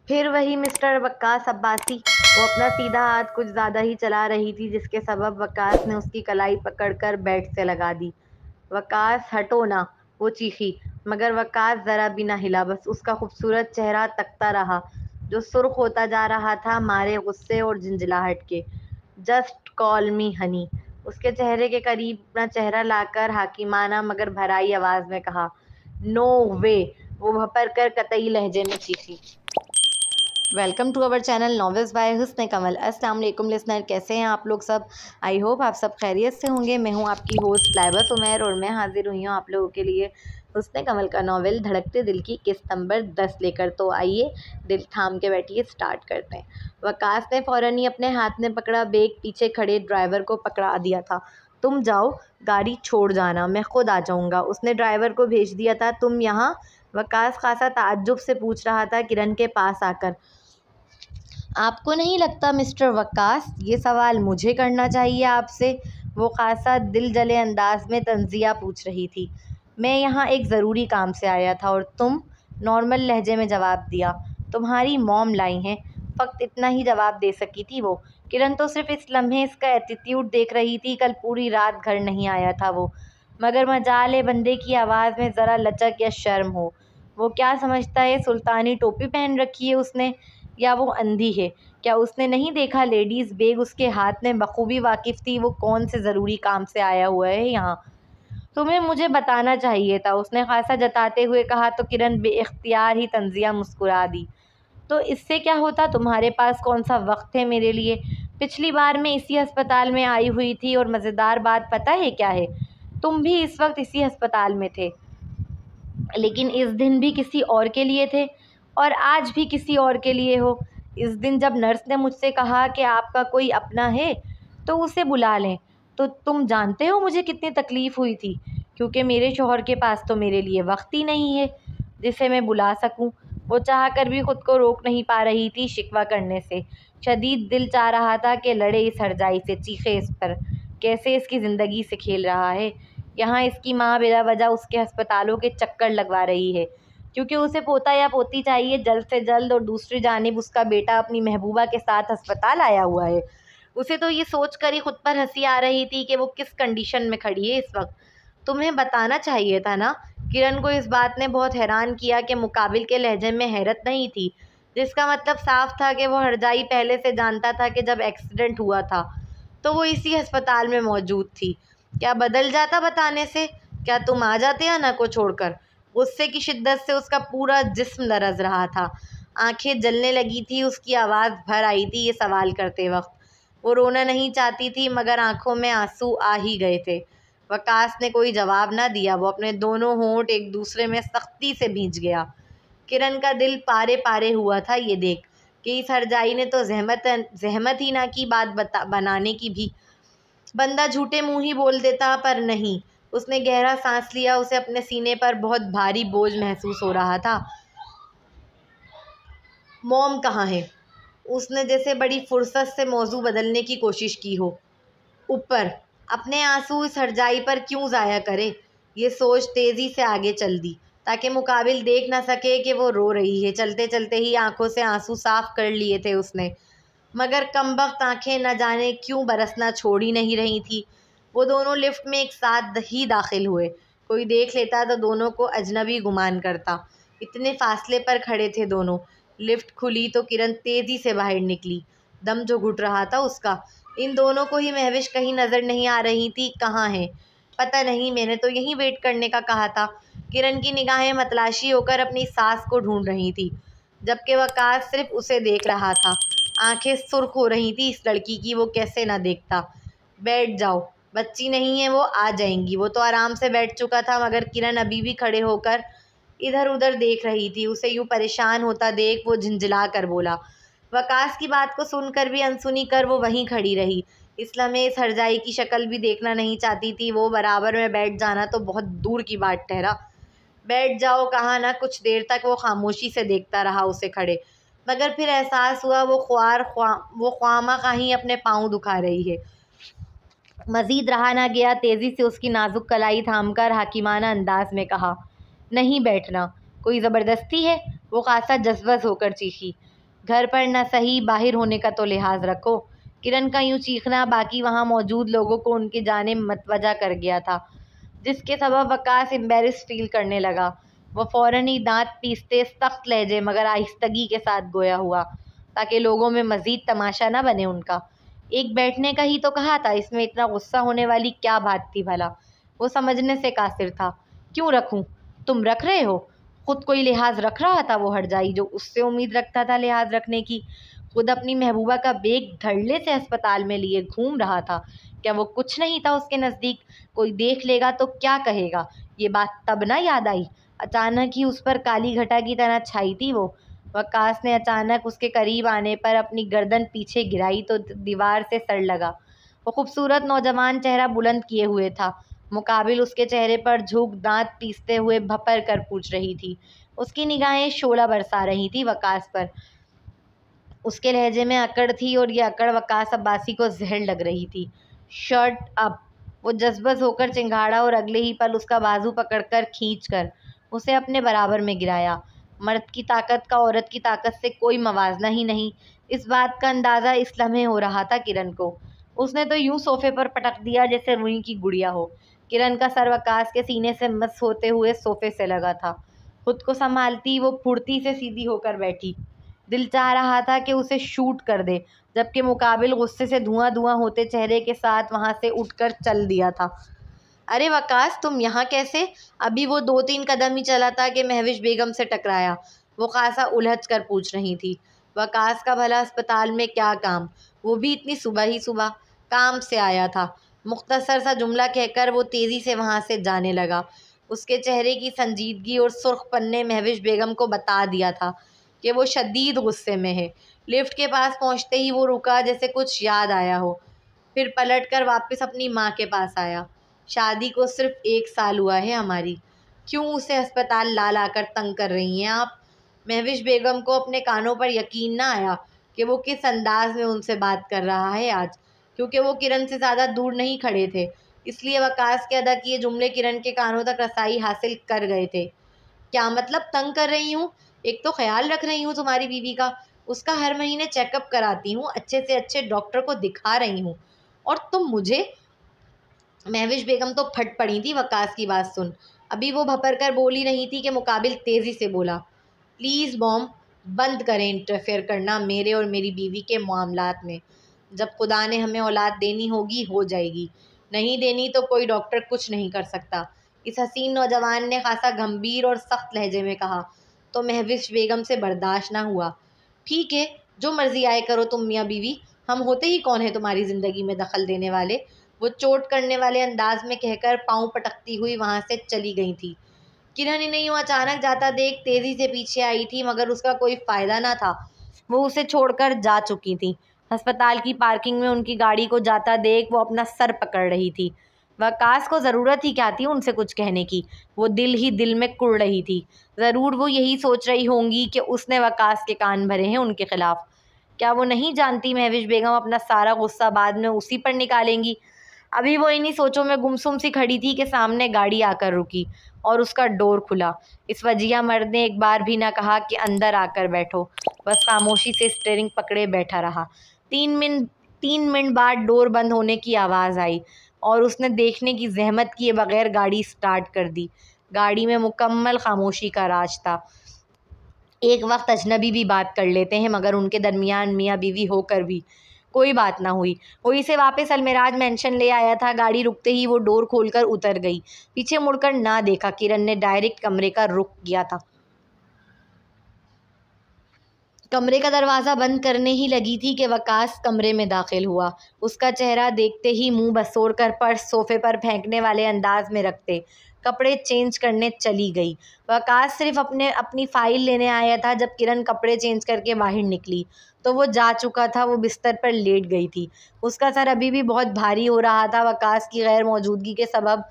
फिर वही मिस्टर वक्कास अब्बासी। वो अपना सीधा हाथ कुछ ज़्यादा ही चला रही थी, जिसके सबब वक्कास ने उसकी कलाई पकड़कर बेड से लगा दी। वक्कास हटो ना, वो चीखी। मगर वक्कास ज़रा भी ना हिला, बस उसका खूबसूरत चेहरा तकता रहा, जो सुर्ख होता जा रहा था मारे गुस्से और झंझलाहट के। जस्ट कॉल मी हनी, उसके चेहरे के करीब अपना चेहरा लाकर हाकिमाना मगर भराई आवाज़ में कहा। नो वे, वो भपड़ कर कतई लहजे में चीखी। Welcome to our channel novels by Husn Kamal. अस्सलाम वालेकुम लिसनर, कैसे हैं आप लोग सब। आई होप आप सब खैरियत से होंगे। मैं हूं आपकी होस्ट लाइबा उमैर और मैं हाजिर हुई हूं आप लोगों के लिए हुस्न कमल का नावल धड़कते दिल की किस्त नंबर 10 लेकर। तो आइए दिल थाम के बैठिए, स्टार्ट करते हैं। वकास ने फ़ौरन ही अपने हाथ में पकड़ा बैग पीछे खड़े ड्राइवर को पकड़ा दिया था। तुम जाओ, गाड़ी छोड़ जाना, मैं खुद आ जाऊँगा, उसने ड्राइवर को भेज दिया था। तुम यहाँ, वकास खासा ताज्जुब से पूछ रहा था किरण के पास आकर। आपको नहीं लगता मिस्टर वक्कास, ये सवाल मुझे करना चाहिए आपसे, वो खासा दिल जले अंदाज में तंजिया पूछ रही थी। मैं यहाँ एक ज़रूरी काम से आया था और तुम, नॉर्मल लहजे में जवाब दिया। तुम्हारी मॉम लाई हैं, फ़क्त इतना ही जवाब दे सकी थी वो। किरण तो सिर्फ इस लम्हे इसका एटीट्यूड देख रही थी। कल पूरी रात घर नहीं आया था वो। मगर मजाल बंदे की आवाज़ में ज़रा लचक या शर्म हो। वो क्या समझता है, सुल्तानी टोपी पहन रखी है उसने, या वो अंधी है। क्या उसने नहीं देखा लेडीज़ बैग उसके हाथ में बखूबी वाकिफ़ थी वो कौन से ज़रूरी काम से आया हुआ है यहाँ। तुम्हें मुझे बताना चाहिए था, उसने खासा जताते हुए कहा। तो किरण बेइख्तियार ही तंजिया मुस्कुरा दी। तो इससे क्या होता, तुम्हारे पास कौन सा वक्त है मेरे लिए। पिछली बार मैं इसी अस्पताल में आई हुई थी और मज़ेदार बात पता है क्या है, तुम भी इस वक्त इसी अस्पताल में थे, लेकिन इस दिन भी किसी और के लिए थे और आज भी किसी और के लिए हो। इस दिन जब नर्स ने मुझसे कहा कि आपका कोई अपना है तो उसे बुला लें, तो तुम जानते हो मुझे कितनी तकलीफ़ हुई थी, क्योंकि मेरे शौहर के पास तो मेरे लिए वक्त ही नहीं है जिसे मैं बुला सकूं। वो चाह कर भी ख़ुद को रोक नहीं पा रही थी शिकवा करने से। शदीद दिल चाह रहा था कि लड़े इस हरजाई से, चीखे इस पर, कैसे इसकी ज़िंदगी से खेल रहा है। यहाँ इसकी माँ बिला वजह उसके अस्पतालों के चक्कर लगवा रही है, क्योंकि उसे पोता या पोती चाहिए जल्द से जल्द, और दूसरी जानिब उसका बेटा अपनी महबूबा के साथ अस्पताल आया हुआ है। उसे तो ये सोच कर ही खुद पर हंसी आ रही थी कि वो किस कंडीशन में खड़ी है इस वक्त। तुम्हें बताना चाहिए था ना। किरण को इस बात ने बहुत हैरान किया कि मुकाबिल के लहजे में हैरत नहीं थी, जिसका मतलब साफ था कि वो हरजाई पहले से जानता था कि जब एक्सीडेंट हुआ था तो वो इसी अस्पताल में मौजूद थी। क्या बदल जाता बताने से, क्या तुम आ जाते अना को छोड़कर। गुस्से की शिद्दत से उसका पूरा जिस्म लरज़ रहा था, आंखें जलने लगी थी, उसकी आवाज़ भर आई थी ये सवाल करते वक्त। वो रोना नहीं चाहती थी मगर आंखों में आंसू आ ही गए थे। वकास ने कोई जवाब ना दिया, वो अपने दोनों होंठ एक दूसरे में सख्ती से भींच गया। किरण का दिल पारे पारे हुआ था ये देख कि इस हरजाई ने तो जहमत ही ना की बात बनाने की भी। बंदा झूठे मुंह ही बोल देता, पर नहीं। उसने गहरा सांस लिया, उसे अपने सीने पर बहुत भारी बोझ महसूस हो रहा था। मॉम कहाँ है, उसने जैसे बड़ी फुर्सत से मौजू बदलने की कोशिश की हो। ऊपर, अपने आंसू इस हरजाई पर क्यों ज़ाया करे। ये सोच तेज़ी से आगे चल दी ताकि मुकाबिल देख ना सके कि वो रो रही है। चलते चलते ही आंखों से आंसू साफ कर लिए थे उसने, मगर कमबख्त आंखें न जाने क्यों बरसना छोड़ ही नहीं रही थी। वो दोनों लिफ्ट में एक साथ ही दाखिल हुए। कोई देख लेता तो दोनों को अजनबी गुमान करता, इतने फासले पर खड़े थे दोनों। लिफ्ट खुली तो किरण तेज़ी से बाहर निकली, दम जो घुट रहा था उसका। इन दोनों को ही महविश कहीं नज़र नहीं आ रही थी। कहाँ है पता नहीं, मैंने तो यहीं वेट करने का कहा था। किरण की निगाहें मतलाशी होकर अपनी सास को ढूंढ रही थी, जबकि वकास सिर्फ उसे देख रहा था। आंखें सुर्ख हो रही थी इस लड़की की, वो कैसे ना देखता। बैठ जाओ, बच्ची नहीं है, वो आ जाएंगी। वो तो आराम से बैठ चुका था, मगर किरण अभी भी खड़े होकर इधर उधर देख रही थी। उसे यूँ परेशान होता देख वो झिंझला कर बोला। वकास की बात को सुनकर भी अनसुनी कर वो वहीं खड़ी रही। इस लम्हे इस हरजाई की शक्ल भी देखना नहीं चाहती थी वो। बराबर में बैठ जाना तो बहुत दूर की बात ठहरा। बैठ जाओ कहा ना। कुछ देर तक वो खामोशी से देखता रहा उसे खड़े, मगर फिर एहसास हुआ वो ख्वामा कहीं अपने पाँव दुखा रही है। मज़ीद रहा ना गया, तेज़ी से उसकी नाजुक कलाई थामकर हाकिमाना अंदाज में कहा, नहीं बैठना, कोई ज़बरदस्ती है। वो खासा जज्बस होकर चीखी। घर पर न सही बाहर होने का तो लिहाज रखो। किरण का यूं चीखना बाकी वहां मौजूद लोगों को उनकी जाने मतवजा कर गया था, जिसके सबब वकास एम्बेरस फील करने लगा। वह फौरन ही दांत पीसते सख्त लहजे मगर आहिस्तगी के साथ गोया हुआ, ताकि लोगों में मजीद तमाशा न बने उनका। एक बैठने का ही तो कहा था, इसमें इतना गुस्सा होने वाली क्या बात थी भला? वो समझने से कासिर था। क्यों रखूं? तुम रख रहे हो? खुद कोई लिहाज रख रहा था वो हरजाई, जो उससे उम्मीद रखता था लिहाज रखने की। खुद अपनी महबूबा का बेग धड़ल्ले से अस्पताल में लिए घूम रहा था। क्या वो कुछ नहीं था उसके नज़दीक? कोई देख लेगा तो क्या कहेगा? ये बात तब ना याद आई। अचानक ही उस पर काली घटा की तरह छाई थी वो। वकास ने अचानक उसके करीब आने पर अपनी गर्दन पीछे गिराई तो दीवार से सड़ लगा। वो खूबसूरत नौजवान चेहरा बुलंद किए हुए था। मुकाबिल उसके चेहरे पर झुक दांत पीसते हुए भपर कर पूछ रही थी। उसकी निगाहें शोला बरसा रही थी वकास पर। उसके लहजे में अकड़ थी और ये अकड़ वकास अब्बासी को जहर लग रही थी। Shirt up! वो जज्बस होकर चिंगाड़ा और अगले ही पल उसका बाजू पकड़कर खींचकर उसे अपने बराबर में गिराया। मर्द की ताकत का औरत की ताकत से कोई मवाजना ही नहीं। इस बात का अंदाज़ा इस लम्हे हो रहा था किरण को। उसने तो यूं सोफे पर पटक दिया जैसे रुई की गुड़िया हो। किरण का सर वकास के सीने से मस होते हुए सोफे से लगा था। खुद को संभालती वो फुर्ती से सीधी होकर बैठी। दिल चाह रहा था कि उसे शूट कर दे, जबकि मुकाबिल गुस्से से धुआं धुआं होते चेहरे के साथ वहां से उठकर चल दिया था। अरे वकास, तुम यहाँ कैसे? अभी वो 2-3 कदम ही चला था कि महविश बेगम से टकराया। वो खासा उलझ कर पूछ रही थी। वकास का भला अस्पताल में क्या काम? वो भी इतनी सुबह ही सुबह? काम से आया था, मुख्तसर सा जुमला कहकर वो तेज़ी से वहाँ से जाने लगा। उसके चेहरे की संजीदगी और सुर्ख पन्ने महविश बेगम को बता दिया था कि वो शदीद गुस्से में है। लिफ्ट के पास पहुँचते ही वो रुका जैसे कुछ याद आया हो, फिर पलटकर वापस अपनी माँ के पास आया। शादी को सिर्फ 1 साल हुआ है हमारी, क्यों उसे अस्पताल ला ला कर तंग कर रही हैं आप? महविश बेगम को अपने कानों पर यकीन ना आया कि वो किस अंदाज में उनसे बात कर रहा है आज, क्योंकि वो किरण से ज़्यादा दूर नहीं खड़े थे, इसलिए वकास के अदा किए जुमले किरण के कानों तक रसाई हासिल कर गए थे। क्या मतलब तंग कर रही हूँ? एक तो ख्याल रख रही हूँ तुम्हारी बीवी का, उसका हर महीने चेकअप कराती हूँ, अच्छे से अच्छे डॉक्टर को दिखा रही हूँ, और तुम मुझे? महविश बेगम तो फट पड़ी थी वकास की बात सुन। अभी वो भपर कर बोली नहीं थी कि मुकाबिल तेज़ी से बोला, प्लीज़ मॉम, बंद करें इंटरफेयर करना मेरे और मेरी बीवी के मामलात में। जब खुदा ने हमें औलाद देनी होगी हो जाएगी, नहीं देनी तो कोई डॉक्टर कुछ नहीं कर सकता। इस हसीन नौजवान ने खासा गंभीर और सख्त लहजे में कहा। तो महविश बेगम से बर्दाश्त ना हुआ। ठीक है, जो मर्जी आए करो तुम मियाँ बीवी, हम होते ही कौन है तुम्हारी ज़िंदगी में दखल देने वाले? वो चोट करने वाले अंदाज में कहकर पाँव पटकती हुई वहाँ से चली गई थी। किरण इन्हें यूँ अचानक जाता देख तेज़ी से पीछे आई थी, मगर उसका कोई फ़ायदा ना था। वो उसे छोड़कर जा चुकी थी। अस्पताल की पार्किंग में उनकी गाड़ी को जाता देख वो अपना सर पकड़ रही थी। वकास को ज़रूरत ही क्या थी उनसे कुछ कहने की? वो दिल ही दिल में कुढ़ रही थी। ज़रूर वो यही सोच रही होंगी कि उसने वकास के कान भरे हैं उनके खिलाफ। क्या वो नहीं जानती महविश बेगम अपना सारा गुस्सा बाद में उसी पर निकालेंगी? अभी वो इन्हीं सोचों में गुमसुम सी खड़ी थी कि सामने गाड़ी आकर रुकी और उसका डोर खुला। इस वजिया मर्द ने एक बार भी ना कहा कि अंदर आकर बैठो, बस खामोशी से स्टीयरिंग पकड़े बैठा रहा। 3 मिनट बाद डोर बंद होने की आवाज़ आई और उसने देखने की जहमत किए बगैर गाड़ी स्टार्ट कर दी। गाड़ी में मुकम्मल खामोशी का राज था। एक वक्त अजनबी भी बात कर लेते हैं, मगर उनके दरमियान मियाँ बीवी होकर भी कोई बात ना हुई। वो इसे वापस अलमेराज मेंशन ले आया था। गाड़ी रुकते ही वो डोर खोलकर उतर गई। पीछे मुड़कर ना देखा। किरण ने डायरेक्ट कमरे का रुख किया था। कमरे का दरवाज़ा बंद करने ही लगी थी कि वकास कमरे में दाखिल हुआ। उसका चेहरा देखते ही मुंह बसोर कर पर्स सोफे पर फेंकने वाले अंदाज में रखते कपड़े चेंज करने चली गई। वकास सिर्फ अपनी फ़ाइल लेने आया था। जब किरण कपड़े चेंज करके बाहर निकली तो वो जा चुका था। वो बिस्तर पर लेट गई थी। उसका सर अभी भी बहुत भारी हो रहा था। वकास की गैर मौजूदगी के सबब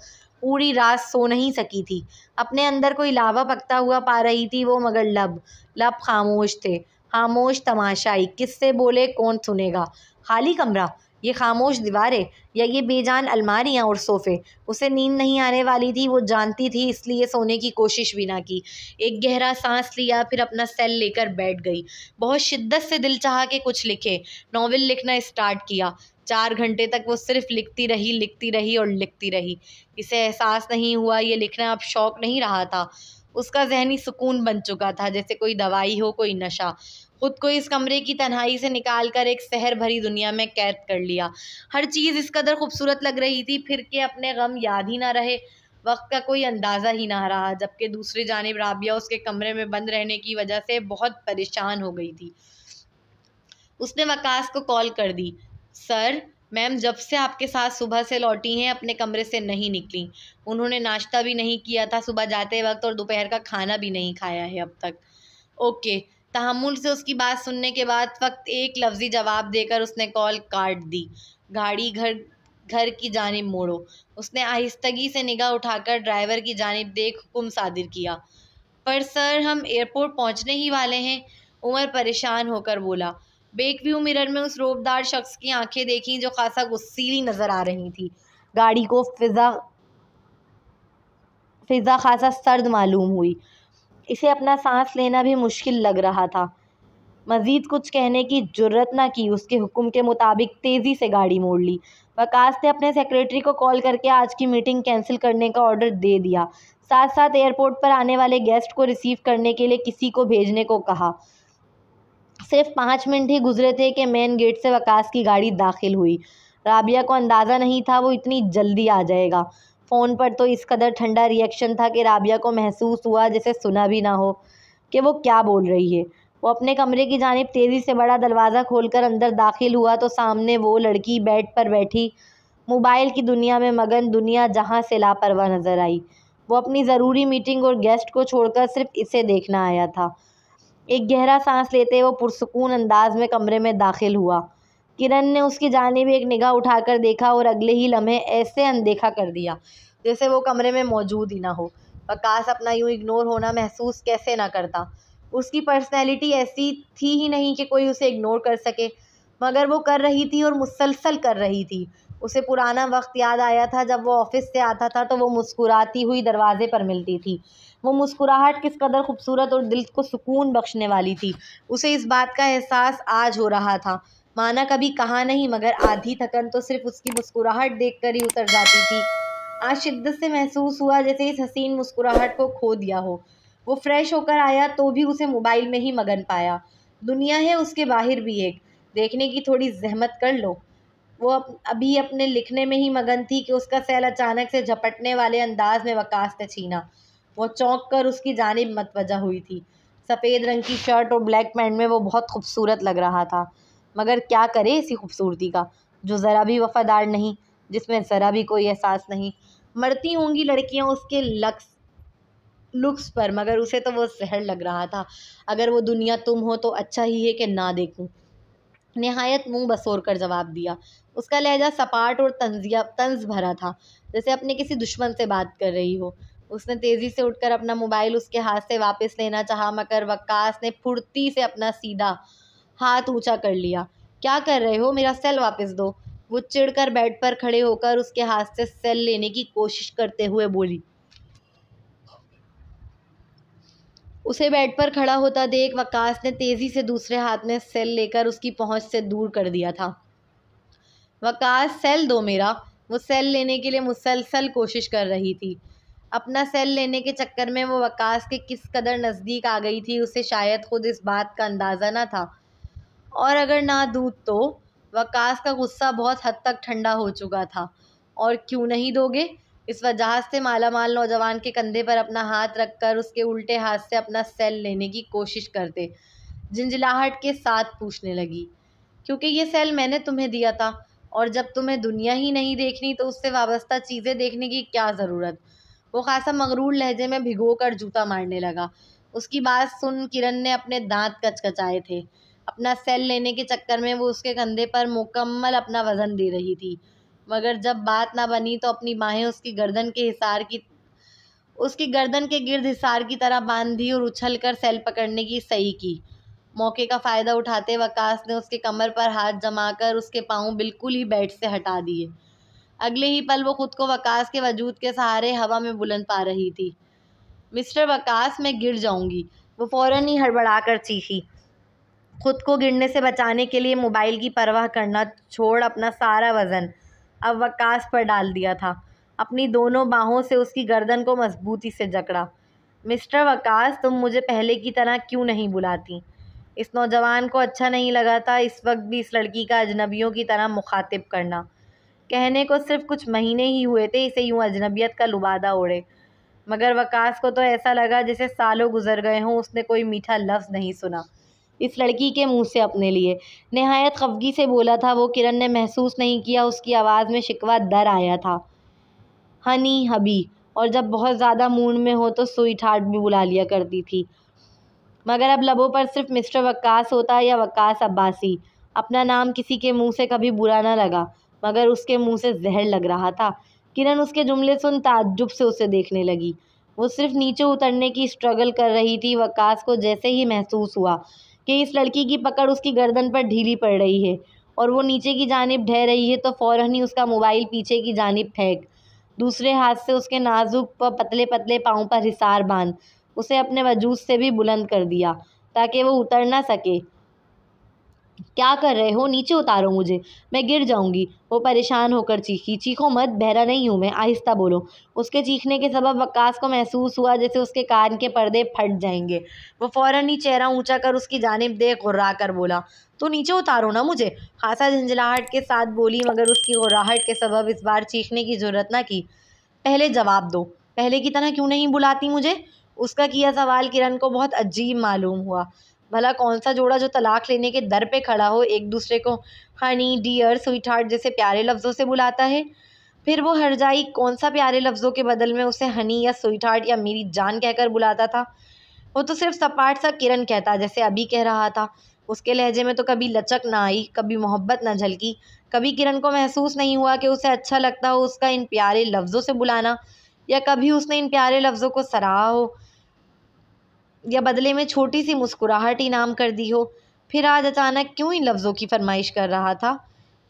पूरी रात सो नहीं सकी थी। अपने अंदर कोई लावा पकता हुआ पा रही थी वो, मगर लब खामोश थे। खामोश तमाशाई, किससे बोले कौन सुनेगा? खाली कमरा, ये खामोश दीवारें या ये बेजान अलमारियाँ और सोफ़े। उसे नींद नहीं आने वाली थी, वो जानती थी, इसलिए सोने की कोशिश भी ना की। एक गहरा सांस लिया, फिर अपना सेल लेकर बैठ गई। बहुत शिद्दत से दिल चाहा कि कुछ लिखे। नॉवेल लिखना स्टार्ट किया। 4 घंटे तक वो सिर्फ लिखती रही और लिखती रही। इसे एहसास नहीं हुआ ये लिखना अब शौक नहीं रहा था। उसका ज़हनी सुकून बन चुका था, जैसे कोई दवाई हो, कोई नशा। खुद को इस कमरे की तन्हाई से निकाल कर एक सहर भरी दुनिया में कैद कर लिया। हर चीज़ इस कदर खूबसूरत लग रही थी, फिर के अपने गम याद ही ना रहे, वक्त का कोई अंदाज़ा ही ना रहा। जबकि दूसरी जानिब राबिया उसके कमरे में बंद रहने की वजह से बहुत परेशान हो गई थी। उसने वकास को कॉल कर दी। सर, मैम जब से आपके साथ सुबह से लौटी हैं अपने कमरे से नहीं निकली। उन्होंने नाश्ता भी नहीं किया था सुबह जाते वक्त और दोपहर का खाना भी नहीं खाया है अब तक। ओके। तहम्मुल से उसकी बात सुनने के बाद फ़क़्त एक लफ्ज़ी जवाब देकर उसने कॉल काट दी। गाड़ी घर घर की जानिब मोड़ो। उसने आहिस्तगी से निगाह उठाकर ड्राइवर की जानिब देख हुक्म सादिर किया। पर सर, हम एयरपोर्ट पहुंचने ही वाले हैं। उमर परेशान होकर बोला। बैक व्यू मिरर में उस रोबदार शख्स की आंखें देखीं जो खासा गुस्सीली नज़र आ रही थी। गाड़ी को फ़िज़ा खासा सर्द मालूम हुई। इसे अपना सांस लेना भी मुश्किल लग रहा था। मज़ीद कुछ कहने की जुर्रत न की, उसके हुक्म के मुताबिक तेज़ी से गाड़ी मोड़ ली। वकास ने अपने सेक्रेटरी को कॉल करके आज की मीटिंग कैंसिल करने का ऑर्डर दे दिया। साथ साथ एयरपोर्ट पर आने वाले गेस्ट को रिसीव करने के लिए किसी को भेजने को कहा। सिर्फ 5 मिनट ही गुजरे थे कि मेन गेट से वकास की गाड़ी दाखिल हुई। राबिया को अंदाज़ा नहीं था वो इतनी जल्दी आ जाएगा। फ़ोन पर तो इस कदर ठंडा रिएक्शन था कि राबिया को महसूस हुआ जैसे सुना भी ना हो कि वो क्या बोल रही है। वो अपने कमरे की जानिब तेज़ी से बड़ा दरवाज़ा खोलकर अंदर दाखिल हुआ तो सामने वो लड़की बेड पर बैठी मोबाइल की दुनिया में मगन, दुनिया जहाँ से लापरवाह नज़र आई। वो अपनी ज़रूरी मीटिंग और गेस्ट को छोड़कर सिर्फ इसे देखना आया था। एक गहरा सांस लेते वो पुरसुकून अंदाज में कमरे में दाखिल हुआ। किरण ने उसकी जानिब एक निगाह उठाकर देखा और अगले ही लम्हे ऐसे अनदेखा कर दिया जैसे वो कमरे में मौजूद ही ना हो। वकास अपना यूं इग्नोर होना महसूस कैसे ना करता। उसकी पर्सनैलिटी ऐसी थी ही नहीं कि कोई उसे इग्नोर कर सके, मगर वो कर रही थी और मुसलसल कर रही थी। उसे पुराना वक्त याद आया था जब वो ऑफिस से आता था तो वो मुस्कुराती हुई दरवाजे पर मिलती थी। वो मुस्कुराहट किस कदर खूबसूरत और दिल को सुकून बख्शने वाली थी, उसे इस बात का एहसास आज हो रहा था। माना कभी कहा नहीं, मगर आधी थकन तो सिर्फ उसकी मुस्कुराहट देखकर ही उतर जाती थी। आज शिद्दत से महसूस हुआ जैसे इस हसीन मुस्कुराहट को खो दिया हो। वो फ्रेश होकर आया तो भी उसे मोबाइल में ही मगन पाया। दुनिया है उसके बाहर भी एक, देखने की थोड़ी जहमत कर लो। वो अभी अपने लिखने में ही मगन थी कि उसका सेल अचानक से झपटने वाले अंदाज में वकास ने छीना। वो चौंक कर उसकी जानिब मतवजा हुई थी। सफ़ेद रंग की शर्ट और ब्लैक पैंट में वो बहुत खूबसूरत लग रहा था, मगर क्या करे इसी खूबसूरती का जो ज़रा भी वफादार नहीं, जिसमें ज़रा भी कोई एहसास नहीं। मरती होंगी लड़कियां उसके लुक्स पर, मगर उसे तो वो जहर लग रहा था। अगर वो दुनिया तुम हो तो अच्छा ही है कि ना देखूं। निहायत मुंह बसोर कर जवाब दिया। उसका लहजा सपाट और तंज भरा था, जैसे अपने किसी दुश्मन से बात कर रही हो। उसने तेज़ी से उठकर अपना मोबाइल उसके हाथ से वापस लेना चाहा, मगर वकास ने फुर्ती से अपना सीधा हाथ ऊंचा कर लिया। क्या कर रहे हो, मेरा सेल वापस दो। वो चिढ़कर बेड पर खड़े होकर उसके हाथ से सेल लेने की कोशिश करते हुए बोली। उसे बेड पर खड़ा होता देख वकास ने तेज़ी से दूसरे हाथ में सेल लेकर उसकी पहुंच से दूर कर दिया था। वकास, सेल दो मेरा। वो सेल लेने के लिए मुसलसल कोशिश कर रही थी। अपना सेल लेने के चक्कर में वो वकास के किस कदर नज़दीक आ गई थी उसे शायद खुद इस बात का अंदाज़ा न था। और अगर ना दूँ तो? वकास का गुस्सा बहुत हद तक ठंडा हो चुका था। और क्यों नहीं दोगे? इस वजह से मालामाल नौजवान के कंधे पर अपना हाथ रखकर उसके उल्टे हाथ से अपना सेल लेने की कोशिश करते झिंझलाहट के साथ पूछने लगी। क्योंकि ये सेल मैंने तुम्हें दिया था, और जब तुम्हें दुनिया ही नहीं देखनी तो उससे वाबस्ता चीज़ें देखने की क्या ज़रूरत। वो खासा मगरूर लहजे में भिगो कर जूता मारने लगा। उसकी बात सुन किरण ने अपने दांत कचकचाए थे। अपना सेल लेने के चक्कर में वो उसके कंधे पर मुकम्मल अपना वज़न दे रही थी, मगर जब बात ना बनी तो अपनी बाहें उसकी गर्दन के गिर्द हिसार की तरह बांध दी और उछल कर सेल पकड़ने की सही की। मौके का फ़ायदा उठाते वकास ने उसके कमर पर हाथ जमाकर उसके पाँव बिल्कुल ही बेड से हटा दिए। अगले ही पल वो खुद को वकास के वजूद के सहारे हवा में बुलंद पा रही थी। मिस्टर वकास, मैं गिर जाऊंगी, वो फ़ौरन ही हड़बड़ा कर चीखी। खुद को गिरने से बचाने के लिए मोबाइल की परवाह करना छोड़ अपना सारा वज़न अब वकास पर डाल दिया था। अपनी दोनों बाहों से उसकी गर्दन को मजबूती से जकड़ा। मिस्टर वकास, तुम मुझे पहले की तरह क्यों नहीं बुलाती? इस नौजवान को अच्छा नहीं लगा था इस वक्त भी इस लड़की का अजनबियों की तरह मुखातिब करना। कहने को सिर्फ कुछ महीने ही हुए थे इसे यूं अजनबियत का लुबादा ओढ़े, मगर वकास को तो ऐसा लगा जैसे सालों गुजर गए हों, उसने कोई मीठा लफ्ज़ नहीं सुना इस लड़की के मुंह से अपने लिए। नहायत खफगी से बोला था वो। किरण ने महसूस नहीं किया उसकी आवाज़ में शिकवा डर आया था। हनी, हबी, और जब बहुत ज़्यादा मूड में हो तो स्वीट हार्ट भी बुला लिया करती थी। मगर अब लबों पर सिर्फ मिस्टर वकास होता या वकास अब्बासी। अपना नाम किसी के मुंह से कभी बुरा न लगा, मगर उसके मुंह से जहर लग रहा था। किरण उसके जुमले सुन ताज्जुब से उसे देखने लगी। वो सिर्फ नीचे उतरने की स्ट्रगल कर रही थी। वकास को जैसे ही महसूस हुआ कि इस लड़की की पकड़ उसकी गर्दन पर ढीली पड़ रही है और वो नीचे की जानिब ढह रही है, तो फ़ौरन ही उसका मोबाइल पीछे की जानिब फेंक दूसरे हाथ से उसके नाजुक व पतले पतले पाँव पर हिसार बांध उसे अपने वजूद से भी बुलंद कर दिया ताकि वो उतर ना सके। क्या कर रहे हो? नीचे उतारो मुझे, मैं गिर जाऊंगी, वो परेशान होकर चीखी। चीखो मत, बहरा नहीं हूँ मैं, आहिस्ता बोलो। उसके चीखने के सबब वकास को महसूस हुआ जैसे उसके कान के पर्दे फट जाएंगे। वो फ़ौरन ही चेहरा ऊंचा कर उसकी जानिब देख गुर्रा कर बोला, तो नीचे उतारो ना मुझे। खासा झंझलाहट के साथ बोली, मगर उसकी गुर्राहट के सबब इस बार चीखने की जरूरत न की। पहले जवाब दो, पहले की तरह क्यों नहीं बुलाती मुझे? उसका किया सवाल किरण को बहुत अजीब मालूम हुआ। भला कौन सा जोड़ा जो तलाक लेने के दर पे खड़ा हो एक दूसरे को हनी, डियर, स्वीटहार्ट जैसे प्यारे लफ्ज़ों से बुलाता है? फिर वो हरजाई कौन सा प्यारे लफ्ज़ों के बदल में उसे हनी या स्वीटहार्ट या मेरी जान कहकर बुलाता था? वो तो सिर्फ सपाट सा किरण कहता जैसे अभी कह रहा था। उसके लहजे में तो कभी लचक ना आई, कभी मोहब्बत ना झलकी। कभी किरण को महसूस नहीं हुआ कि उसे अच्छा लगता हो उसका इन प्यारे लफ्ज़ों से बुलाना, या कभी उसने इन प्यारे लफ्ज़ों को सराहा हो या बदले में छोटी सी मुस्कुराहट इनाम कर दी हो। फिर आज अचानक क्यों इन लफ्ज़ों की फरमाइश कर रहा था?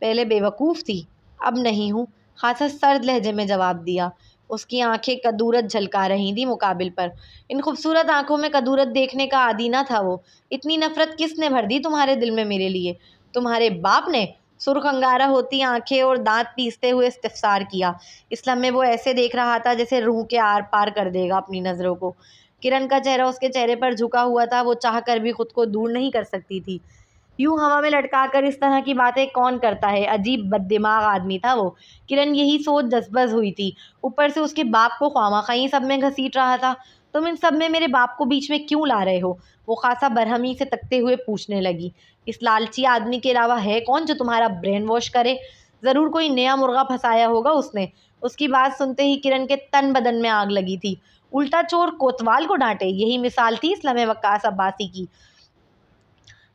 पहले बेवकूफ़ थी, अब नहीं हूँ, खासा सर्द लहजे में जवाब दिया। उसकी आंखें कदूरत झलका रही थी मुकाबिल पर। इन खूबसूरत आंखों में कदूरत देखने का आदी ना था वो। इतनी नफ़रत किसने भर दी तुम्हारे दिल में मेरे लिए? तुम्हारे बाप ने? सुर्ख अंगारा होती आंखें और दांत पीसते हुए इस्तिफसार किया। इस लम्हे वो ऐसे देख रहा था जैसे रूह के आर पार कर देगा अपनी नज़रों को। किरण का चेहरा उसके चेहरे पर झुका हुआ था। वो चाह कर भी खुद को दूर नहीं कर सकती थी। यूं हवा में लटका कर इस तरह की बातें कौन करता है? अजीब बददिमाग आदमी था वो। किरण यही सोच जज्बज हुई थी। ऊपर से उसके बाप को ख्वामखा सब में घसीट रहा था। तुम इन सब में मेरे बाप को बीच में क्यों ला रहे हो? वो खासा बरहमी से तकते हुए पूछने लगी। इस लालची आदमी के अलावा है कौन जो तुम्हारा ब्रेन वॉश करे? ज़रूर कोई नया मुर्गा फंसाया होगा उसने। उसकी बात सुनते ही किरण के तन बदन में आग लगी थी। उल्टा चोर कोतवाल को डांटे, यही मिसाल थी इस लम्हे वकास अब्बासी की।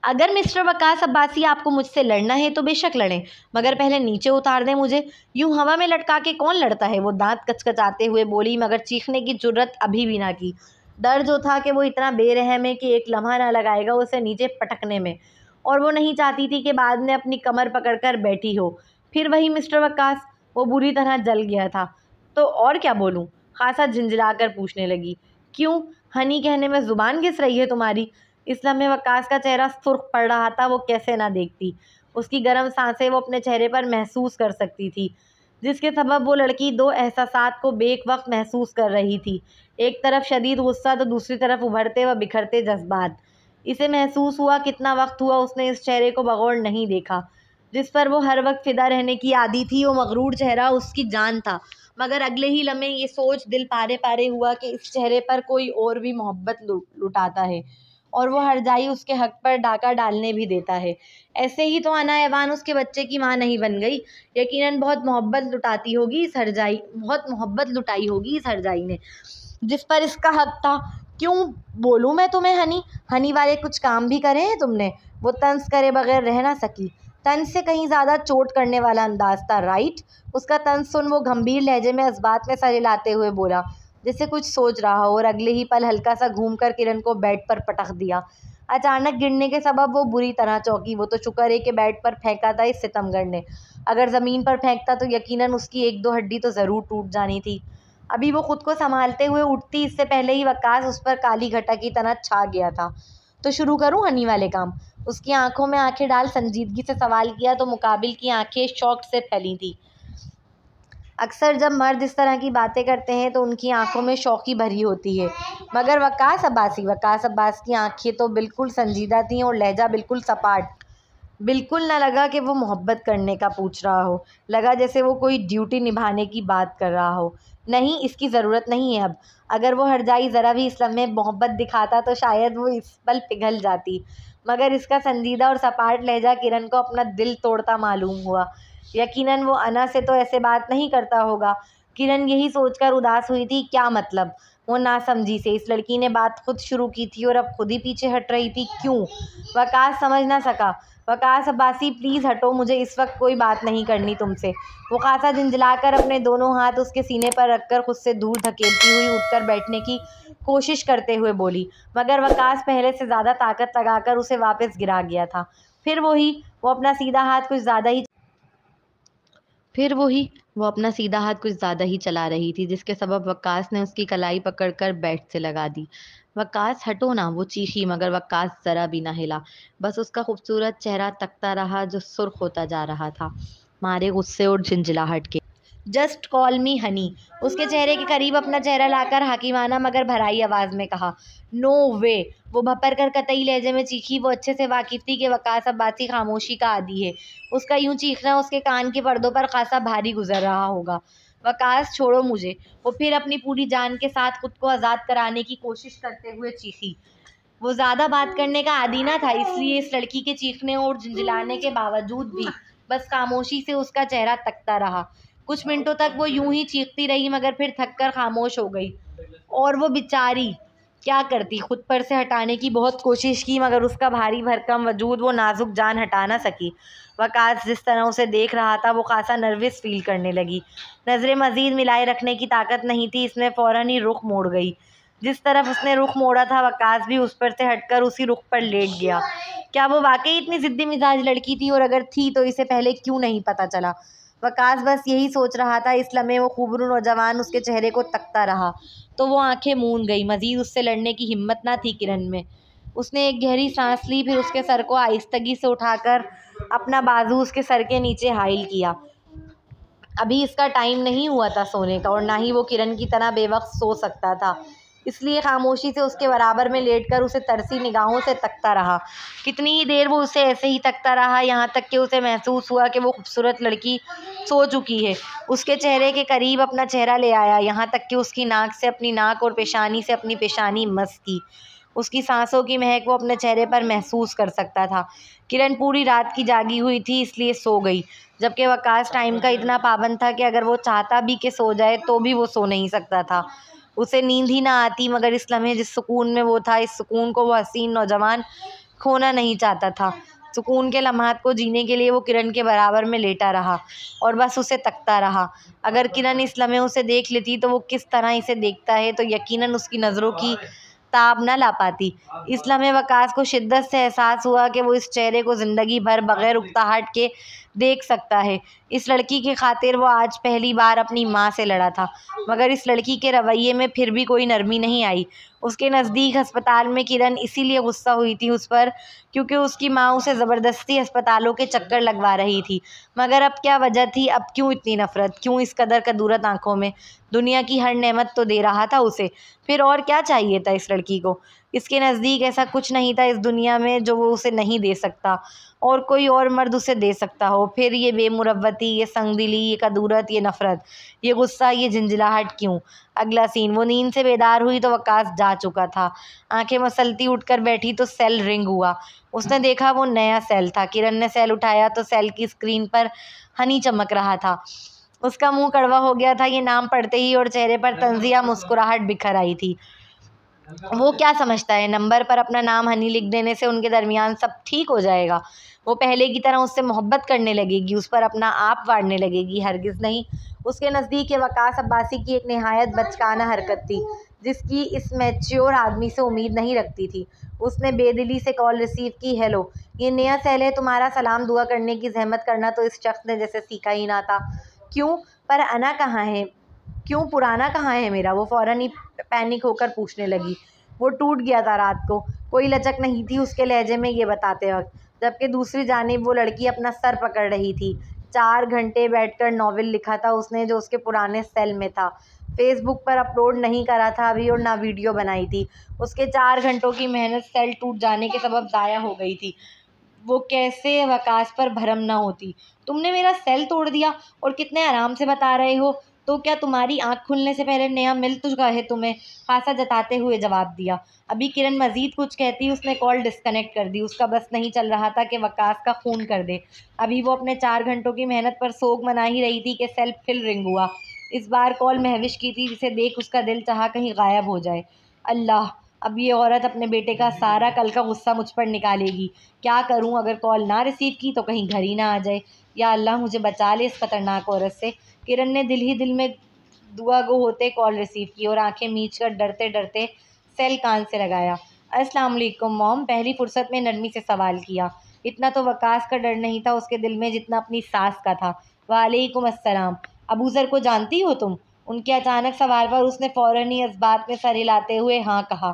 अगर मिस्टर वकास अब्बासी आपको मुझसे लड़ना है तो बेशक लड़ें, मगर पहले नीचे उतार दें मुझे। यूं हवा में लटका के कौन लड़ता है? वो दांत कचकचाते हुए बोली, मगर चीखने की जुर्रत अभी भी ना की। डर जो था कि वो इतना बेरहम है कि एक लम्हा ना लगाएगा उसे नीचे पटकने में, और वो नहीं चाहती थी कि बाद में अपनी कमर पकड़कर बैठी हो। फिर वही मिस्टर वकास, वो बुरी तरह जल गया था। तो और क्या बोलूं? खासा झिंझलाकर पूछने लगी। क्यों? हनी कहने में ज़ुबान घिस रही है तुम्हारी? इस लम्हे वकास का चेहरा सुर्ख पड़ रहा था। वो कैसे ना देखती? उसकी गर्म सांसें वो अपने चेहरे पर महसूस कर सकती थी, जिसके सबब वो लड़की दो एहसासात को बेक वक्त महसूस कर रही थी। एक तरफ शदीद गुस्सा तो दूसरी तरफ उभरते व बिखरते जज्बात। इसे महसूस हुआ कितना वक्त हुआ उसने इस चेहरे को बगौर नहीं देखा, जिस पर वो हर वक्त फिदा रहने की आदी थी। वो मगरूर चेहरा उसकी जान था, मगर अगले ही लम्हे ये सोच दिल पारे पारे हुआ कि इस चेहरे पर कोई और भी मोहब्बत लुटाता है, और वो हरजाई उसके हक पर डाका डालने भी देता है। ऐसे ही तो अना ऐवान उसके बच्चे की माँ नहीं बन गई। यकीनन बहुत मोहब्बत लुटाई होगी इस हरजाई ने, जिस पर इसका हक था। क्यों बोलूँ मैं तुम्हें हनी? हनी वाले कुछ काम भी करे हैं तुमने? वो तंज करे बगैर रह ना सकी। तंज से कहीं ज़्यादा चोट करने वाला अंदाज था, राइट? उसका तंज सुन वो गंभीर लहजे में इस्बात में सर हिलाते हुए बोला, जैसे कुछ सोच रहा हो, और अगले ही पल हल्का सा घूमकर किरण को बेड पर पटक दिया। अचानक गिरने के सबब वो बुरी तरह चौंकी। वो तो शुक्र है कि बेड पर फेंका था इस सितमगर ने, अगर ज़मीन पर फेंकता तो यकीनन उसकी 1-2 हड्डी तो ज़रूर टूट जानी थी। अभी वो खुद को संभालते हुए उठती, इससे पहले ही वकास उस पर काली घटा की तरह छा गया था। तो शुरू करूं हनी वाले काम? उसकी आंखों में आंखें डाल संजीदगी से सवाल किया तो मुकाबिल की आंखें शौक से फैली थी। अक्सर जब मर्द इस तरह की बातें करते हैं तो उनकी आंखों में शौकी भरी होती है, मगर वकास अब्बास की आंखें तो बिल्कुल संजीदा थीं और लहजा बिल्कुल सपाट। बिल्कुल न लगा कि वो मोहब्बत करने का पूछ रहा हो, लगा जैसे वो कोई ड्यूटी निभाने की बात कर रहा हो। नहीं, इसकी ज़रूरत नहीं है अब। अगर वो हरजाई ज़रा भी इस लम्हे मोहब्बत दिखाता तो शायद वो इस पल पिघल जाती, मगर इसका संजीदा और सपाट लहजा किरण को अपना दिल तोड़ता मालूम हुआ। यकीनन वो अना से तो ऐसे बात नहीं करता होगा। किरण यही सोचकर उदास हुई थी। क्या मतलब? वो नासमझी से इस लड़की ने बात खुद शुरू की थी और अब खुद ही पीछे हट रही थी, क्यों? वकास समझ ना सका। वकास अब्बासी, प्लीज़ हटो, मुझे इस वक्त कोई बात नहीं करनी तुमसे। वो खासा झंझलाकर अपने दोनों हाथ उसके सीने पर रखकर खुद से दूर धकेलती हुई उठकर बैठने की कोशिश करते हुए बोली, मगर वकास पहले से ज़्यादा ताकत लगाकर उसे वापस गिरा गया था। फिर वो अपना सीधा हाथ कुछ ज़्यादा ही चला रही थी, जिसके सबब वकास ने उसकी कलाई पकड़कर बेड से लगा दी। वकास हटो ना, वो चीखी, मगर वकास ज़रा भी न हिला। बस उसका खूबसूरत चेहरा तकता रहा जो सुर्ख होता जा रहा था, मारे गुस्से और झिंझलाहट के। जस्ट कॉल मी हनी, उसके चेहरे के करीब अपना चेहरा लाकर हाकिमाना मगर भराई आवाज़ में कहा। नो वे, वो भपकर कर कतई लहजे में चीखी। वो अच्छे से वाकिफ थी कि वकास अब्बासी खामोशी का आदी है। उसका यूं चीखना उसके कान के पर्दों पर खासा भारी गुजर रहा होगा। वकास, छोड़ो मुझे, वो फिर अपनी पूरी जान के साथ खुद को आज़ाद कराने की कोशिश करते हुए चीखी। वो ज़्यादा बात करने का आदी ना था, इसलिए इस लड़की के चीखने और झिंझलाने के बावजूद भी बस खामोशी से उसका चेहरा तकता रहा। कुछ मिनटों तक वो यूं ही चीखती रही, मगर फिर थककर खामोश हो गई। और वो बेचारी क्या करती? खुद पर से हटाने की बहुत कोशिश की, मगर उसका भारी भरकम वजूद वो नाजुक जान हटा ना सकी। वकास जिस तरह उसे देख रहा था वो खासा नर्वस फील करने लगी। नज़रें मज़ीद मिलाए रखने की ताकत नहीं थी, इसमें फ़ौरन ही रुख मोड़ गई। जिस तरफ उसने रुख मोड़ा था वकास भी उस पर से हटकर उसी रुख पर लेट गया। क्या वो वाकई इतनी ज़िद्दी मिजाज लड़की थी, और अगर थी तो इसे पहले क्यों नहीं पता चला? वकास बस यही सोच रहा था। इस लम्हे वो खूबरू नौजवान उसके चेहरे को तकता रहा तो वो आंखें मूंद गई। मज़ीद उससे लड़ने की हिम्मत ना थी किरण में। उसने एक गहरी सांस ली, फिर उसके सर को आहिस्तगी से उठाकर अपना बाजू उसके सर के नीचे हाइल किया। अभी इसका टाइम नहीं हुआ था सोने का, और ना ही वो किरण की तरह बेवक्त सो सकता था, इसलिए खामोशी से उसके बराबर में लेटकर उसे तरसी निगाहों से तकता रहा। कितनी ही देर वो उसे ऐसे ही तकता रहा, यहाँ तक कि उसे महसूस हुआ कि वो खूबसूरत लड़की सो चुकी है। उसके चेहरे के करीब अपना चेहरा ले आया, यहाँ तक कि उसकी नाक से अपनी नाक और पेशानी से अपनी पेशानी मस की। उसकी सांसों की महक वो अपने चेहरे पर महसूस कर सकता था। किरण पूरी रात की जागी हुई थी, इसलिए सो गई, जबकि वकास टाइम का इतना पाबंद था कि अगर वो चाहता भी कि सो जाए तो भी वो सो नहीं सकता था। उसे नींद ही ना आती, मगर इस लम्हे जिस सुकून में वो था, इस सुकून को वो हसीन नौजवान खोना नहीं चाहता था। सुकून के लम्हात को जीने के लिए वो किरण के बराबर में लेटा रहा और बस उसे तकता रहा। अगर किरण इस लम्हे उसे देख लेती तो वो किस तरह इसे देखता है तो यकीनन उसकी नज़रों की ताब न ला पाती। इस लम्हे वकास को शिद्दत से एहसास हुआ कि वो इस चेहरे को ज़िंदगी भर बग़ैर उकताहट के देख सकता है। इस लड़की की खातिर वो आज पहली बार अपनी माँ से लड़ा था, मगर इस लड़की के रवैये में फिर भी कोई नरमी नहीं आई। उसके नज़दीक अस्पताल में किरण इसीलिए गुस्सा हुई थी उस पर क्योंकि उसकी माँ उसे ज़बरदस्ती अस्पतालों के चक्कर लगवा रही थी। मगर अब क्या वजह थी? अब क्यों इतनी नफ़रत? क्यों इस कदर कदूरत आंखों में? दुनिया की हर नेमत तो दे रहा था उसे, फिर और क्या चाहिए था इस लड़की को? इसके नज़दीक ऐसा कुछ नहीं था इस दुनिया में जो वो उसे नहीं दे सकता और कोई और मर्द उसे दे सकता हो। फिर ये बेमुरव्वती, ये संगदिली, ये कदूरत, ये नफ़रत, ये गुस्सा, ये झंझलाहट क्यों? अगला सीन, वो नींद से बेदार हुई तो वकास जा चुका था। आंखें मसलती उठकर बैठी तो सेल रिंग हुआ। उसने देखा वो नया सेल था। किरण ने सेल उठाया तो सेल की स्क्रीन पर हनी चमक रहा था। उसका मुंह कड़वा हो गया था ये नाम पढ़ते ही और चेहरे पर तंजिया मुस्कुराहट बिखर आई थी। वो क्या समझता है, नंबर पर अपना नाम हनी लिख देने से उनके दरमियान सब ठीक हो जाएगा? वो पहले की तरह उससे मोहब्बत करने लगेगी, उस पर अपना आप वारने लगेगी? हरगिज़ नहीं। उसके नज़दीक ये वकास अब्बासी की एक नहायत बचकाना हरकत थी जिसकी इस मैच्योर आदमी से उम्मीद नहीं रखती थी। उसने बेदिली से कॉल रिसीव की। हेलो, ये नया सेल है, तुम्हारा सलाम दुआ करने की जहमत करना तो इस शख्स ने जैसे सीखा ही ना था। क्यों, पर अना कहाँ है? क्यों, पुराना कहाँ है मेरा? वो फ़ौरन ही पैनिक होकर पूछने लगी। वो टूट गया था रात को। कोई लचक नहीं थी उसके लहजे में ये बताते वक्त, जबकि दूसरी जानिब वो लड़की अपना सर पकड़ रही थी। 4 घंटे बैठकर नॉवेल लिखा था उसने, जो उसके पुराने सेल में था। फेसबुक पर अपलोड नहीं करा था अभी और ना वीडियो बनाई थी। उसके 4 घंटों की मेहनत सेल टूट जाने के सबब ज़ाया हो गई थी। वो कैसे वकास पर भरम ना होती। तुमने मेरा सेल तोड़ दिया और कितने आराम से बता रहे हो। तो क्या तुम्हारी आंख खुलने से पहले नया मिल चुका है तुम्हें? खासा जताते हुए जवाब दिया। अभी किरण मजीद कुछ कहती, उसने कॉल डिस्कनेक्ट कर दी। उसका बस नहीं चल रहा था कि वकास का खून कर दे। अभी वो अपने 4 घंटों की मेहनत पर सोग मना ही रही थी कि सेल फिर रिंग हुआ। इस बार कॉल महविश की थी, जिसे देख उसका दिल चाहा कहीं गायब हो जाए। अल्लाह, अब ये औरत अपने बेटे का सारा कल का गुस्सा मुझ पर निकालेगी। क्या करूं? अगर कॉल ना रिसीव की तो कहीं घर ही ना आ जाए। या अल्लाह, मुझे बचा ले इस खतरनाक औरत से। किरण ने दिल ही दिल में दुआ गो होते कॉल रिसीव की और आंखें मीच कर डरते डरते सेल कान से लगाया। अस्सलाम वालेकुम मॉम, पहली फुर्सत में नरमी से सवाल किया। इतना तो वकास का डर नहीं था उसके दिल में जितना अपनी सास का था। वालेकुम अस्सलाम। अबूज़र को जानती हो तुम? उनके अचानक सवाल पर उसने फ़ौरन ही इस बात में सर हिलाते हुए हाँ कहा।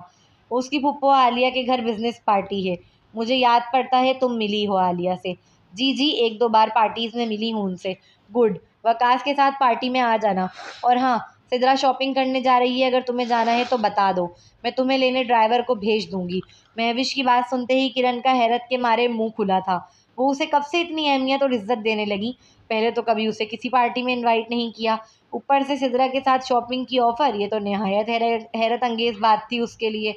उसकी फुप्पो आलिया के घर बिजनेस पार्टी है। मुझे याद पड़ता है तुम मिली हो आलिया से। जी जी, 1-2 बार पार्टीज़ में मिली हूँ उनसे। गुड, वकास के साथ पार्टी में आ जाना। और हाँ, सिद्रा शॉपिंग करने जा रही है, अगर तुम्हें जाना है तो बता दो, मैं तुम्हें लेने ड्राइवर को भेज दूंगी। महविश की बात सुनते ही किरण का हैरत के मारे मुंह खुला था। वो उसे कब से इतनी अहमियत और इज्जत देने लगी? पहले तो कभी उसे किसी पार्टी में इनवाइट नहीं किया, ऊपर से सिद्रा के साथ शॉपिंग की ऑफ़र। ये तो नहायत हैरत अंगेज़ बात थी उसके लिए।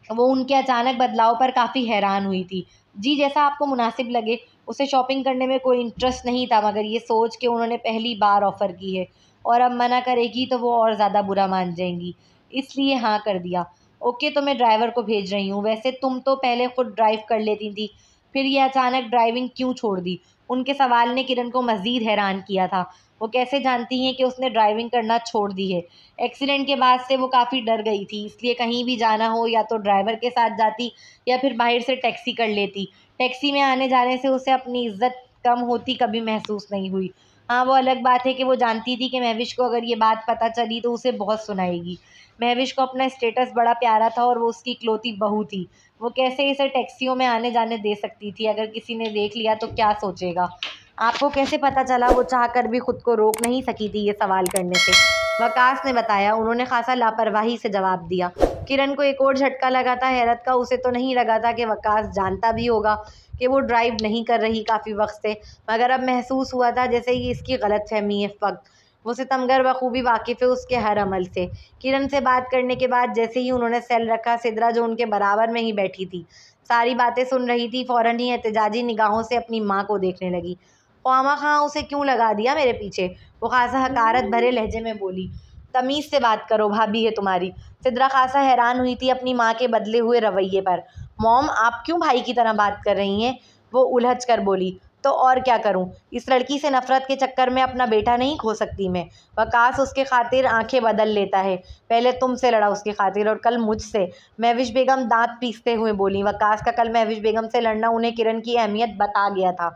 वो उनके अचानक बदलाव पर काफ़ी हैरान हुई थी। जी, जैसा आपको मुनासिब लगे। उसे शॉपिंग करने में कोई इंटरेस्ट नहीं था, मगर ये सोच के उन्होंने पहली बार ऑफ़र की है और अब मना करेगी तो वो और ज़्यादा बुरा मान जाएंगी, इसलिए हाँ कर दिया। ओके, तो मैं ड्राइवर को भेज रही हूँ। वैसे तुम तो पहले खुद ड्राइव कर लेती थी, फिर ये अचानक ड्राइविंग क्यों छोड़ दी? उनके सवाल ने किरण को मज़ीद हैरान किया था। वो कैसे जानती हैं कि उसने ड्राइविंग करना छोड़ दी है? एक्सीडेंट के बाद से वो काफ़ी डर गई थी, इसलिए कहीं भी जाना हो या तो ड्राइवर के साथ जाती या फिर बाहर से टैक्सी कर लेती। टैक्सी में आने जाने से उसे अपनी इज्जत कम होती कभी महसूस नहीं हुई। हाँ, वो अलग बात है कि वो जानती थी कि महविश को अगर ये बात पता चली तो उसे बहुत सुनाएगी। महविश को अपना स्टेटस बड़ा प्यारा था और वो उसकी इकलौती बहू थी। वो कैसे इसे टैक्सियों में आने जाने दे सकती थी? अगर किसी ने देख लिया तो क्या सोचेगा? आपको कैसे पता चला? वो चाहकर भी खुद को रोक नहीं सकी थी ये सवाल करने से। वकास ने बताया, उन्होंने खासा लापरवाही से जवाब दिया। किरण को एक और झटका लगा था हैरत का। उसे तो नहीं लगा था कि वकास जानता भी होगा कि वो ड्राइव नहीं कर रही काफ़ी वक्त से, मगर अब महसूस हुआ था जैसे ये इसकी गलतफहमी है। वक्त वो सितमगर बखूबी वाकिफ़ है उसके हर अमल से। किरण से बात करने के बाद जैसे ही उन्होंने सेल रखा, सिद्रा जो उनके बराबर में ही बैठी थी, सारी बातें सुन रही थी, फ़ौरन ही एहतजाजी निगाहों से अपनी माँ को देखने लगी। ख्वामा खां उसे क्यों लगा दिया मेरे पीछे? वो खासा हकारत भरे लहजे में बोली। तमीज़ से बात करो, भाभी है तुम्हारी। सिद्रा खासा हैरान हुई थी अपनी माँ के बदले हुए रवैये पर। मॉम, आप क्यों भाई की तरह बात कर रही हैं? वो उलझ कर बोली। तो और क्या करूं? इस लड़की से नफ़रत के चक्कर में अपना बेटा नहीं खो सकती मैं। वकास उसके खातिर आंखें बदल लेता है। पहले तुमसे लड़ा उसकी खातिर और कल मुझसे। महविश बेगम दांत पीसते हुए बोली। वकास का कल महविश बेगम से लड़ना उन्हें किरण की अहमियत बता गया था।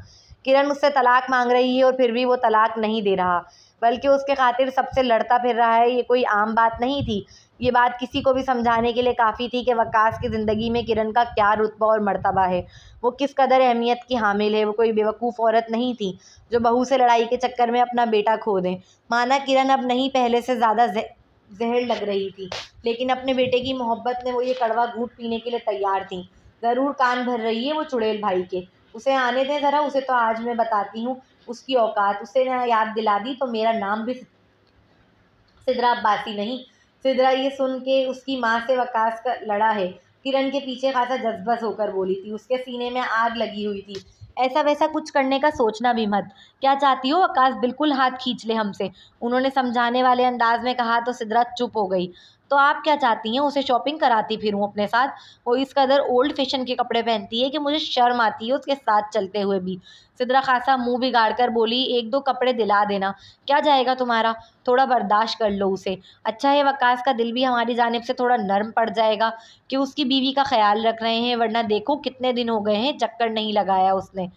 किरण उससे तलाक मांग रही है और फिर भी वो तलाक नहीं दे रहा, बल्कि उसके खातिर सबसे लड़ता फिर रहा है। ये कोई आम बात नहीं थी। ये बात किसी को भी समझाने के लिए काफ़ी थी कि वकास की ज़िंदगी में किरण का क्या रुतबा और मर्तबा है, वो किस कदर अहमियत की हामिल है। वो कोई बेवकूफ़ औरत नहीं थी जो बहू से लड़ाई के चक्कर में अपना बेटा खो दें। माना किरण अब नहीं, पहले से ज़्यादा जहर लग रही थी, लेकिन अपने बेटे की मोहब्बत में वो ये कड़वा घूंट पीने के लिए तैयार थी। ज़रूर कान भर रही है वो चुड़ैल भाई के। उसे आने दें ज़रा, उसे तो आज मैं बताती हूँ उसकी औकात। उसे ना याद दिला दी तो मेरा नाम भी सिद्रा अब्बासी नहीं। सिद्रा ये सुन के उसकी माँ से वकास का लड़ा है, किरण के पीछे खासा जज्बस होकर बोली थी। उसके सीने में आग लगी हुई थी। ऐसा वैसा कुछ करने का सोचना भी मत। क्या चाहती हो? वकास बिल्कुल हाथ खींच ले हमसे, उन्होंने समझाने वाले अंदाज में कहा तो सिद्रा चुप हो गई। तो आप क्या चाहती हैं, उसे शॉपिंग कराती फिरूं अपने साथ? वो इस कदर ओल्ड फैशन के कपड़े पहनती है कि मुझे शर्म आती है उसके साथ चलते हुए भी। सिद्रा खासा मुंह बिगाड़ कर बोली, एक दो कपड़े दिला देना, क्या जाएगा तुम्हारा, थोड़ा बर्दाश्त कर लो उसे। अच्छा है वकास का दिल भी हमारी जानिब से थोड़ा नर्म पड़ जाएगा कि उसकी बीवी का ख्याल रख रहे हैं, वरना देखो कितने दिन हो गए हैं चक्कर नहीं लगाया उसने।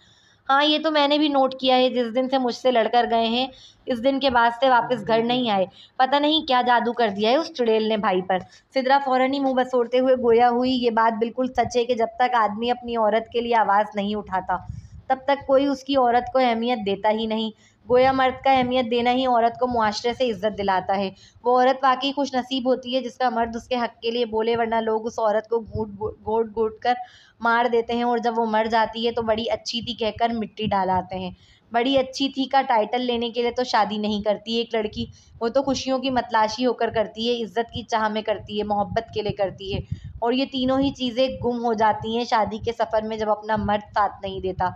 हाँ, ये तो मैंने भी नोट किया है, जिस दिन से मुझसे लड़कर गए हैं इस दिन के बाद से वापस घर नहीं आए। पता नहीं क्या जादू कर दिया है उस चुड़ैल ने भाई पर। सिद्रा फौरन ही मुंह बसोड़ते हुए गोया हुई, ये बात बिल्कुल सच है कि जब तक आदमी अपनी औरत के लिए आवाज़ नहीं उठाता तब तक कोई उसकी औरत को अहमियत देता ही नहीं। गोया मर्द का अहमियत देना ही औरत को मुआशरे से इज्जत दिलाता है। वो औरत वाकई खुश नसीब होती है जिसका मर्द उसके हक के लिए बोले, वरना लोग उस औरत को घूट घूट कर मार देते हैं और जब वो मर जाती है तो बड़ी अच्छी थी कहकर मिट्टी डालाते हैं। बड़ी अच्छी थी का टाइटल लेने के लिए तो शादी नहीं करती एक लड़की, वो तो खुशियों की मतलाशी होकर करती है, इज्जत की चाह में करती है, मोहब्बत के लिए करती है। और ये तीनों ही चीज़ें गुम हो जाती हैं शादी के सफ़र में जब अपना मर्द साथ नहीं देता।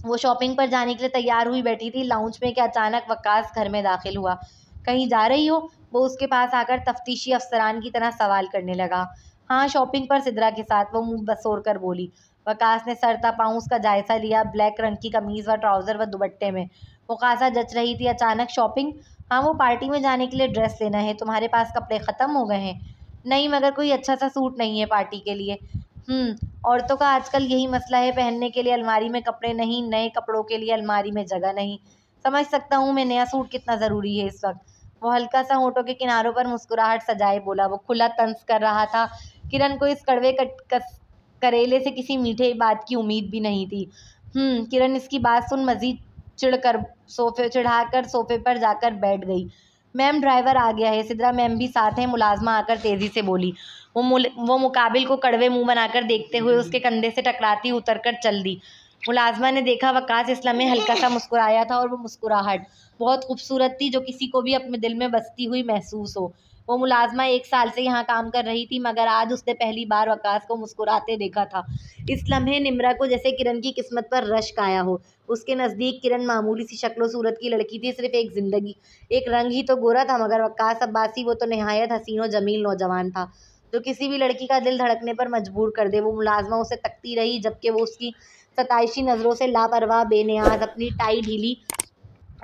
वो शॉपिंग पर जाने के लिए तैयार हुई बैठी थी लाउंज में कि अचानक वकास घर में दाखिल हुआ। कहीं जा रही हो? वो उसके पास आकर तफ्तीशी अफसरान की तरह सवाल करने लगा। हाँ, शॉपिंग पर सिद्रा के साथ, वो मुंह बसोर कर बोली। वकास ने सर तपाऊं उसका जायजा लिया, ब्लैक रंग की कमीज़ व ट्राउज़र व दुपट्टे में वो खासा जच रही थी। अचानक शॉपिंग? हाँ, वो पार्टी में जाने के लिए ड्रेस लेना है। तुम्हारे पास कपड़े ख़त्म हो गए हैं? नहीं, मगर कोई अच्छा सा सूट नहीं है पार्टी के लिए। औरतों का आजकल यही मसला है, पहनने के लिए अलमारी में कपड़े नहीं, नए कपड़ों के लिए अलमारी में जगह नहीं। समझ सकता हूँ मैं नया सूट कितना ज़रूरी है इस वक्त। वो हल्का सा होठों के किनारों पर मुस्कुराहट सजाए बोला। वो खुला तंज कर रहा था। किरण को इस कड़वे करेले से किसी मीठे बात की उम्मीद भी नहीं थी। किरण इसकी बात सुन मजीद चिढ़ाकर सोफे पर जाकर बैठ गई। मैम, ड्राइवर आ गया है। सिद्रा मैम भी साथ हैं, मुलाजमा आकर तेज़ी से बोली। वो मुकाबिल को कड़वे मुंह बनाकर देखते हुए उसके कंधे से टकराती उतरकर चल दी। मुलाजमा ने देखा वकास इस्लाम में हल्का सा मुस्कुराया था और वो मुस्कुराहट बहुत खूबसूरत थी, जो किसी को भी अपने दिल में बसती हुई महसूस हो। वो मुलाजमा 1 साल से यहाँ काम कर रही थी, मगर आज उसने पहली बार वकास को मुस्कुराते देखा था। इस लम्हे निम्रा को जैसे किरण की किस्मत पर रश्क आया हो। उसके नज़दीक किरण मामूली सी शक्लो सूरत की लड़की थी, सिर्फ एक रंग ही तो गोरा था, मगर वकास अब्बासी वो तो नहायत हसीन व जमील नौजवान था जो किसी भी लड़की का दिल धड़कने पर मजबूर कर दे। वो मुलाजमा उसे तकती रही जबकि वो उसकी सताइशी नज़रों से लापरवाह बेनियाज अपनी टाई ढीली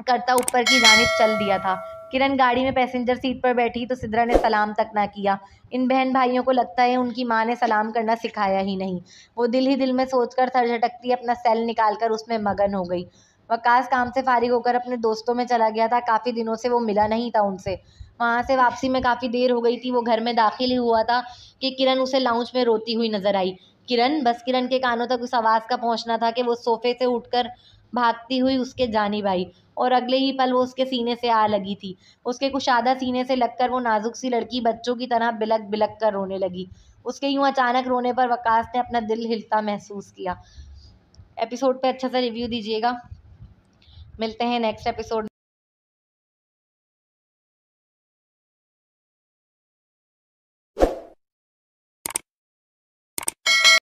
करता ऊपर की जानिब चल दिया था। किरण गाड़ी में पैसेंजर सीट पर बैठी तो सिद्रा ने सलाम तक ना किया। इन बहन भाइयों को लगता है उनकी माँ ने सलाम करना सिखाया ही नहीं। वो दिल ही दिल में सोचकर सर झटकती अपना सेल निकालकर उसमें मगन हो गई। वकास काम से फारिग होकर अपने दोस्तों में चला गया था। काफ़ी दिनों से वो मिला नहीं था उनसे। वहाँ से वापसी में काफ़ी देर हो गई थी। वो घर में दाखिल ही हुआ था कि किरण उसे लाउंज में रोती हुई नजर आई। किरण? बस किरण के कानों तक उस आवाज़ का पहुँचना था कि वो सोफे से उठकर भागती हुई उसके जानिब आई और अगले ही पल वो उसके सीने से आ लगी थी। उसके कुशादा सीने से लगकर वो नाजुक सी लड़की बच्चों की तरह बिलक बिलक कर रोने लगी। उसके यूं अचानक रोने पर वकास ने अपना दिल हिलता महसूस किया। एपिसोड पे अच्छा सा रिव्यू दीजिएगा। मिलते हैं नेक्स्ट एपिसोड।